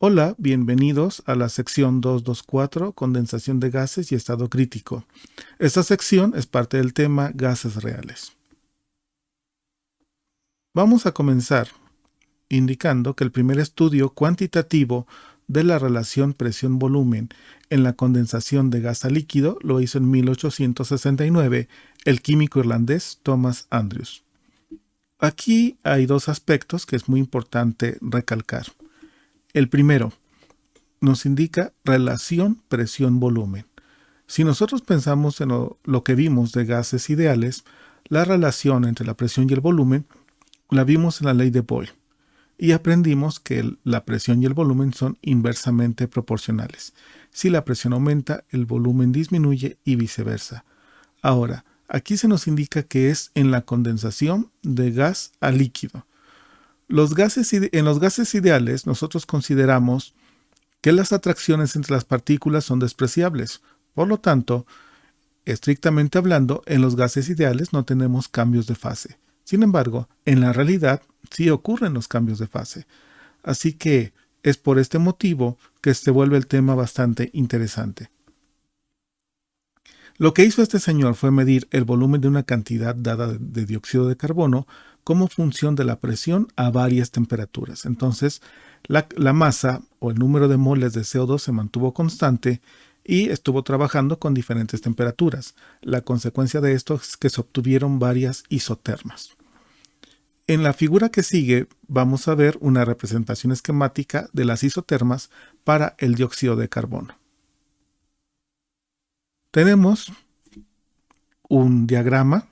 Hola, bienvenidos a la sección 224, condensación de gases y estado crítico. Esta sección es parte del tema gases reales. Vamos a comenzar indicando que el primer estudio cuantitativo de la relación presión-volumen en la condensación de gas a líquido lo hizo en 1869 el químico irlandés Thomas Andrews. Aquí hay dos aspectos que es muy importante recalcar. El primero nos indica relación presión-volumen. Si nosotros pensamos en lo que vimos de gases ideales, la relación entre la presión y el volumen la vimos en la ley de Boyle y aprendimos que la presión y el volumen son inversamente proporcionales. Si la presión aumenta, el volumen disminuye y viceversa. Ahora, aquí se nos indica que es en la condensación de gas a líquido. En los gases ideales nosotros consideramos que las atracciones entre las partículas son despreciables. Por lo tanto, estrictamente hablando, en los gases ideales no tenemos cambios de fase. Sin embargo, en la realidad sí ocurren los cambios de fase. Así que es por este motivo que se vuelve el tema bastante interesante. Lo que hizo este señor fue medir el volumen de una cantidad dada de dióxido de carbono como función de la presión a varias temperaturas. Entonces, la masa o el número de moles de CO2 se mantuvo constante y estuvo trabajando con diferentes temperaturas. La consecuencia de esto es que se obtuvieron varias isotermas. En la figura que sigue vamos a ver una representación esquemática de las isotermas para el dióxido de carbono. Tenemos un diagrama.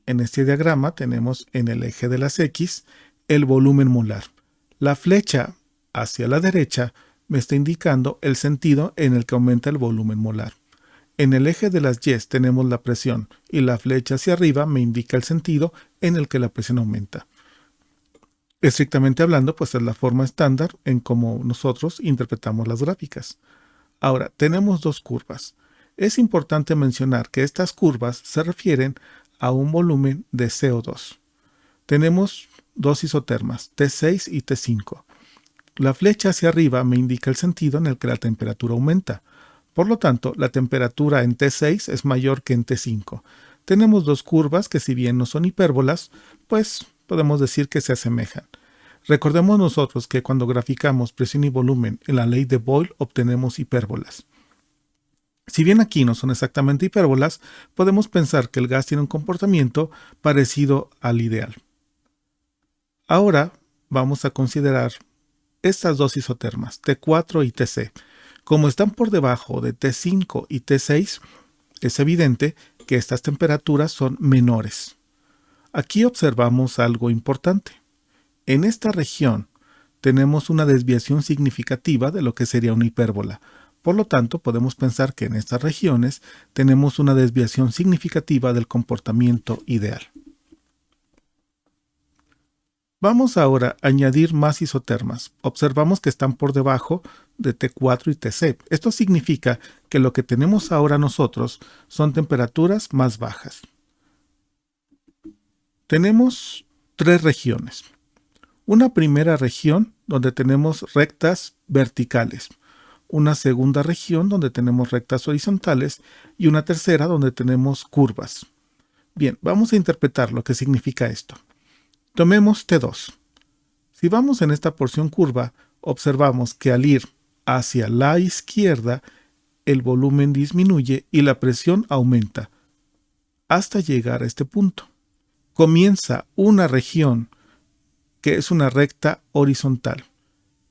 En este diagrama tenemos en el eje de las X el volumen molar. La flecha hacia la derecha me está indicando el sentido en el que aumenta el volumen molar. En el eje de las Y tenemos la presión y la flecha hacia arriba me indica el sentido en el que la presión aumenta. Estrictamente hablando, pues es la forma estándar en cómo nosotros interpretamos las gráficas. Ahora, tenemos dos curvas. Es importante mencionar que estas curvas se refieren a un volumen de CO2. Tenemos dos isotermas, T6 y T5. La flecha hacia arriba me indica el sentido en el que la temperatura aumenta. Por lo tanto, la temperatura en T6 es mayor que en T5. Tenemos dos curvas que, si bien no son hipérbolas, pues podemos decir que se asemejan. Recordemos nosotros que cuando graficamos presión y volumen en la ley de Boyle obtenemos hipérbolas. Si bien aquí no son exactamente hipérbolas, podemos pensar que el gas tiene un comportamiento parecido al ideal. Ahora vamos a considerar estas dos isotermas, T4 y Tc. Como están por debajo de T5 y T6, es evidente que estas temperaturas son menores. Aquí observamos algo importante. En esta región tenemos una desviación significativa de lo que sería una hipérbola. Por lo tanto, podemos pensar que en estas regiones tenemos una desviación significativa del comportamiento ideal. Vamos ahora a añadir más isotermas. Observamos que están por debajo de T4 y Tc. Esto significa que lo que tenemos ahora nosotros son temperaturas más bajas. Tenemos tres regiones. Una primera región donde tenemos rectas verticales. Una segunda región donde tenemos rectas horizontales y una tercera donde tenemos curvas. Bien, vamos a interpretar lo que significa esto. Tomemos T2. Si vamos en esta porción curva, observamos que al ir hacia la izquierda, el volumen disminuye y la presión aumenta hasta llegar a este punto. Comienza una región que es una recta horizontal.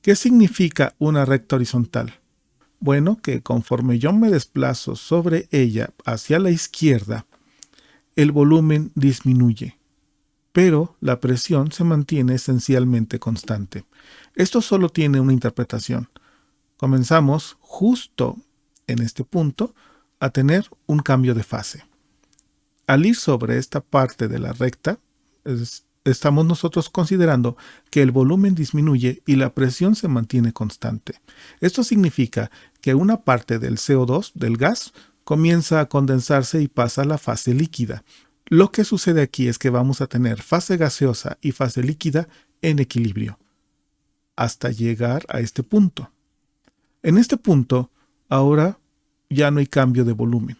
¿Qué significa una recta horizontal? Bueno, que conforme yo me desplazo sobre ella hacia la izquierda, el volumen disminuye, pero la presión se mantiene esencialmente constante. Esto solo tiene una interpretación. Comenzamos justo en este punto a tener un cambio de fase. Al ir sobre esta parte de la recta, estamos nosotros considerando que el volumen disminuye y la presión se mantiene constante. Esto significa que una parte del CO2, del gas, comienza a condensarse y pasa a la fase líquida. Lo que sucede aquí es que vamos a tener fase gaseosa y fase líquida en equilibrio. hasta llegar a este punto. En este punto, ahora ya no hay cambio de volumen.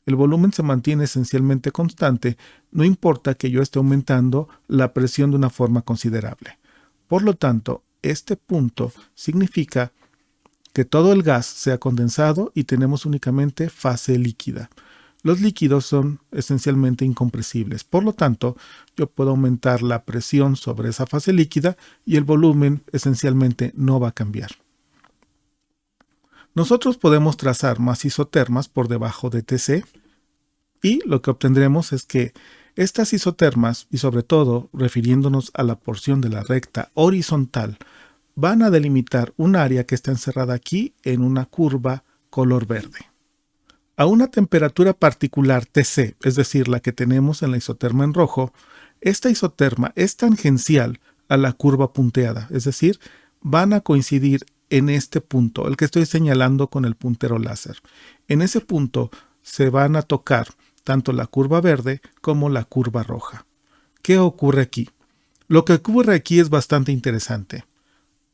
El volumen se mantiene esencialmente constante, no importa que yo esté aumentando la presión de una forma considerable. Por lo tanto, este punto significa que todo el gas se ha condensado y tenemos únicamente fase líquida. Los líquidos son esencialmente incompresibles, por lo tanto, yo puedo aumentar la presión sobre esa fase líquida y el volumen esencialmente no va a cambiar. Nosotros podemos trazar más isotermas por debajo de Tc y lo que obtendremos es que estas isotermas, y sobre todo refiriéndonos a la porción de la recta horizontal, van a delimitar un área que está encerrada aquí en una curva color verde. A una temperatura particular Tc, es decir, la que tenemos en la isoterma en rojo, esta isoterma es tangencial a la curva punteada, es decir, van a coincidir en este punto, el que estoy señalando con el puntero láser. En ese punto se van a tocar tanto la curva verde como la curva roja. ¿Qué ocurre aquí? Lo que ocurre aquí es bastante interesante.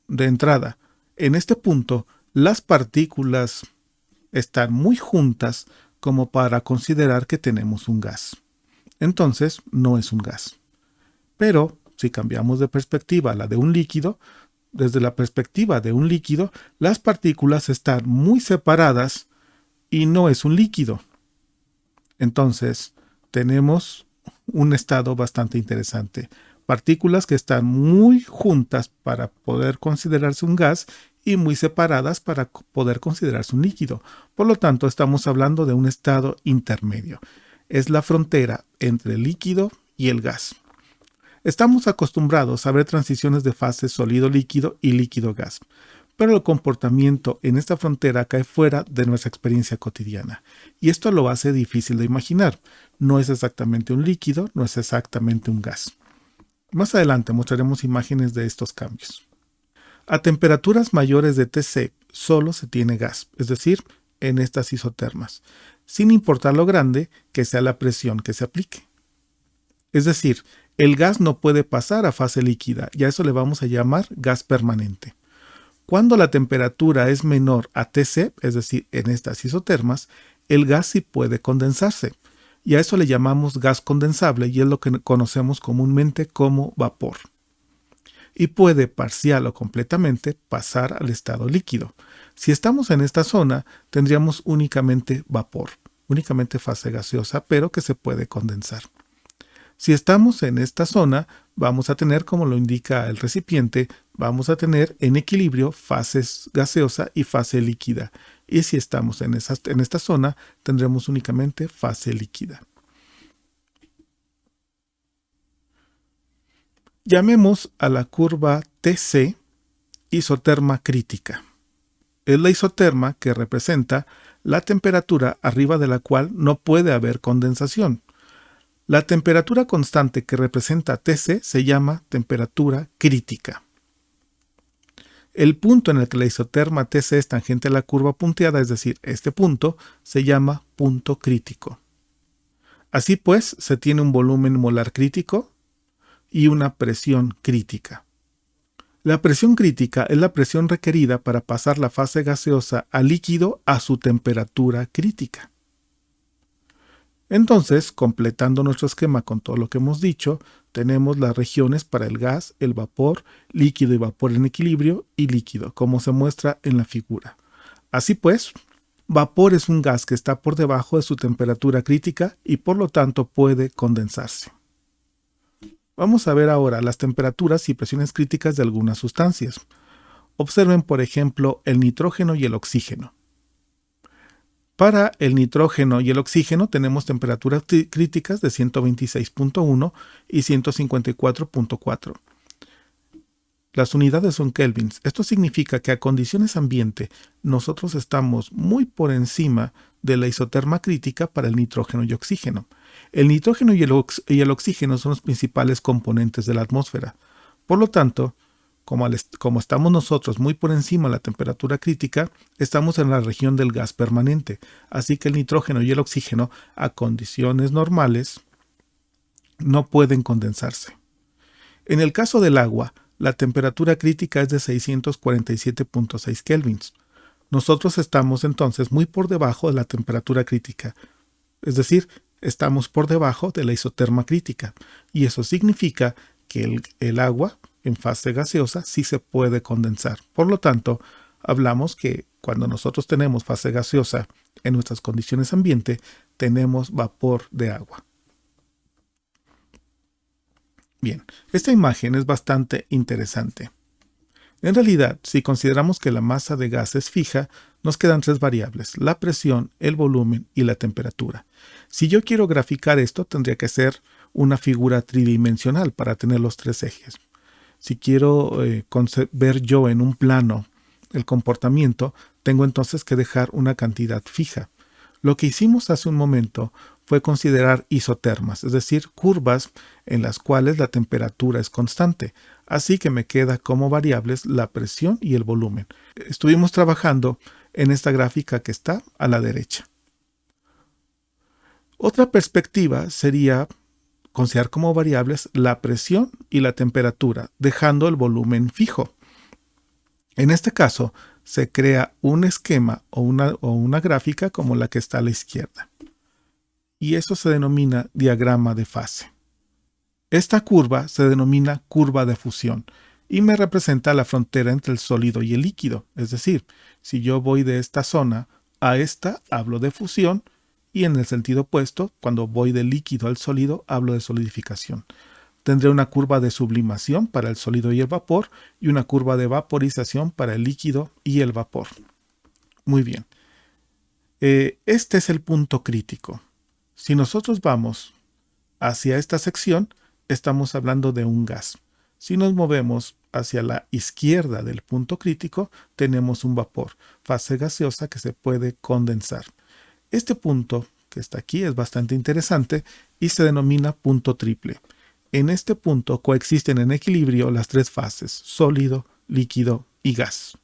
De entrada, en este punto, las partículas están muy juntas como para considerar que tenemos un gas. Entonces, no es un gas. Pero, si cambiamos de perspectiva a la de un líquido, desde la perspectiva de un líquido, las partículas están muy separadas y no es un líquido. Entonces, tenemos un estado bastante interesante. Partículas que están muy juntas para poder considerarse un gas y muy separadas para poder considerarse un líquido. Por lo tanto, estamos hablando de un estado intermedio. Es la frontera entre el líquido y el gas. Estamos acostumbrados a ver transiciones de fase sólido-líquido y líquido-gas, pero el comportamiento en esta frontera cae fuera de nuestra experiencia cotidiana, y esto lo hace difícil de imaginar. No es exactamente un líquido, no es exactamente un gas. Más adelante mostraremos imágenes de estos cambios. A temperaturas mayores de Tc solo se tiene gas, es decir, en estas isotermas, sin importar lo grande que sea la presión que se aplique. Es decir, el gas no puede pasar a fase líquida y a eso le vamos a llamar gas permanente. Cuando la temperatura es menor a Tc, es decir, en estas isotermas, el gas sí puede condensarse y a eso le llamamos gas condensable y es lo que conocemos comúnmente como vapor. Y puede parcial o completamente pasar al estado líquido. Si estamos en esta zona, tendríamos únicamente vapor, únicamente fase gaseosa, pero que se puede condensar. Si estamos en esta zona, vamos a tener, como lo indica el recipiente, vamos a tener en equilibrio fases gaseosa y fase líquida. Y si estamos en esta zona, tendremos únicamente fase líquida. Llamemos a la curva Tc isoterma crítica. Es la isoterma que representa la temperatura arriba de la cual no puede haber condensación. La temperatura constante que representa Tc se llama temperatura crítica. El punto en el que la isoterma Tc es tangente a la curva punteada, es decir, este punto, se llama punto crítico. Así pues, se tiene un volumen molar crítico y una presión crítica. La presión crítica es la presión requerida para pasar la fase gaseosa al líquido a su temperatura crítica. Entonces, completando nuestro esquema con todo lo que hemos dicho, tenemos las regiones para el gas, el vapor, líquido y vapor en equilibrio y líquido, como se muestra en la figura. Así pues, vapor es un gas que está por debajo de su temperatura crítica y por lo tanto puede condensarse. Vamos a ver ahora las temperaturas y presiones críticas de algunas sustancias. Observen, por ejemplo, el nitrógeno y el oxígeno. Para el nitrógeno y el oxígeno tenemos temperaturas críticas de 126.1 y 154.4. Las unidades son kelvins. Esto significa que a condiciones ambiente nosotros estamos muy por encima de la isoterma crítica para el nitrógeno y oxígeno. El nitrógeno y el oxígeno son los principales componentes de la atmósfera. Por lo tanto, como estamos nosotros muy por encima de la temperatura crítica, estamos en la región del gas permanente. Así que el nitrógeno y el oxígeno, a condiciones normales, no pueden condensarse. En el caso del agua, la temperatura crítica es de 647.6 kelvins. Nosotros estamos entonces muy por debajo de la temperatura crítica, es decir, estamos por debajo de la isoterma crítica, y eso significa que el agua en fase gaseosa sí se puede condensar. Por lo tanto, hablamos que cuando nosotros tenemos fase gaseosa en nuestras condiciones ambiente, tenemos vapor de agua. Bien, esta imagen es bastante interesante. En realidad, si consideramos que la masa de gas es fija, nos quedan tres variables: la presión, el volumen y la temperatura. Si yo quiero graficar esto, tendría que ser una figura tridimensional para tener los tres ejes. Si quiero ver yo en un plano el comportamiento, tengo entonces que dejar una cantidad fija. Lo que hicimos hace un momento fue considerar isotermas, es decir, curvas en las cuales la temperatura es constante. Así que me queda como variables la presión y el volumen. Estuvimos trabajando en esta gráfica que está a la derecha. Otra perspectiva sería considerar como variables la presión y la temperatura, dejando el volumen fijo. En este caso, se crea un esquema o una gráfica como la que está a la izquierda. Y eso se denomina diagrama de fase. Esta curva se denomina curva de fusión y me representa la frontera entre el sólido y el líquido. Es decir, si yo voy de esta zona a esta, hablo de fusión, y en el sentido opuesto, cuando voy del líquido al sólido, hablo de solidificación. Tendré una curva de sublimación para el sólido y el vapor y una curva de vaporización para el líquido y el vapor. Muy bien. Este es el punto crítico. Si nosotros vamos hacia esta sección, estamos hablando de un gas. Si nos movemos hacia la izquierda del punto crítico, tenemos un vapor, fase gaseosa que se puede condensar. Este punto que está aquí es bastante interesante y se denomina punto triple. En este punto coexisten en equilibrio las tres fases: sólido, líquido y gas.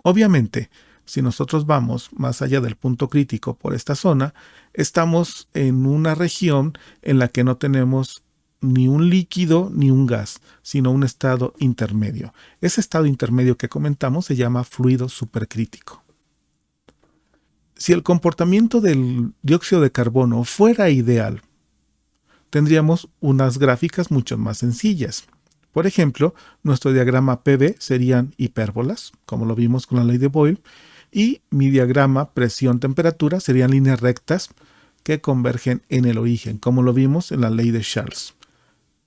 Obviamente, si nosotros vamos más allá del punto crítico por esta zona, estamos en una región en la que no tenemos ni un líquido ni un gas, sino un estado intermedio. Ese estado intermedio que comentamos se llama fluido supercrítico. Si el comportamiento del dióxido de carbono fuera ideal, tendríamos unas gráficas mucho más sencillas. Por ejemplo, nuestro diagrama PV serían hipérbolas, como lo vimos con la ley de Boyle, y mi diagrama presión-temperatura serían líneas rectas que convergen en el origen, como lo vimos en la ley de Charles.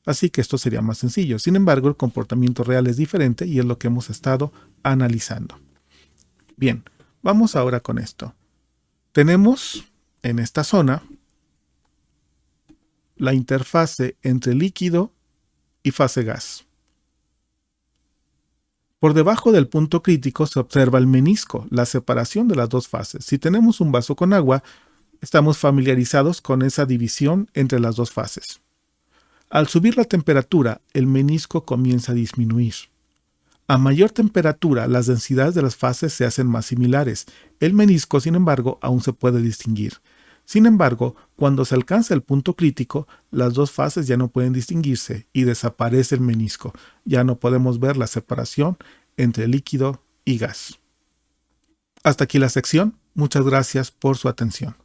Así que esto sería más sencillo. Sin embargo, el comportamiento real es diferente y es lo que hemos estado analizando. Bien, vamos ahora con esto. Tenemos en esta zona la interfase entre líquido y fase gas. Por debajo del punto crítico se observa el menisco, la separación de las dos fases. Si tenemos un vaso con agua, estamos familiarizados con esa división entre las dos fases. Al subir la temperatura, el menisco comienza a disminuir. A mayor temperatura, las densidades de las fases se hacen más similares. El menisco, sin embargo, aún se puede distinguir. Sin embargo, cuando se alcanza el punto crítico, las dos fases ya no pueden distinguirse y desaparece el menisco. Ya no podemos ver la separación entre líquido y gas. Hasta aquí la sección. Muchas gracias por su atención.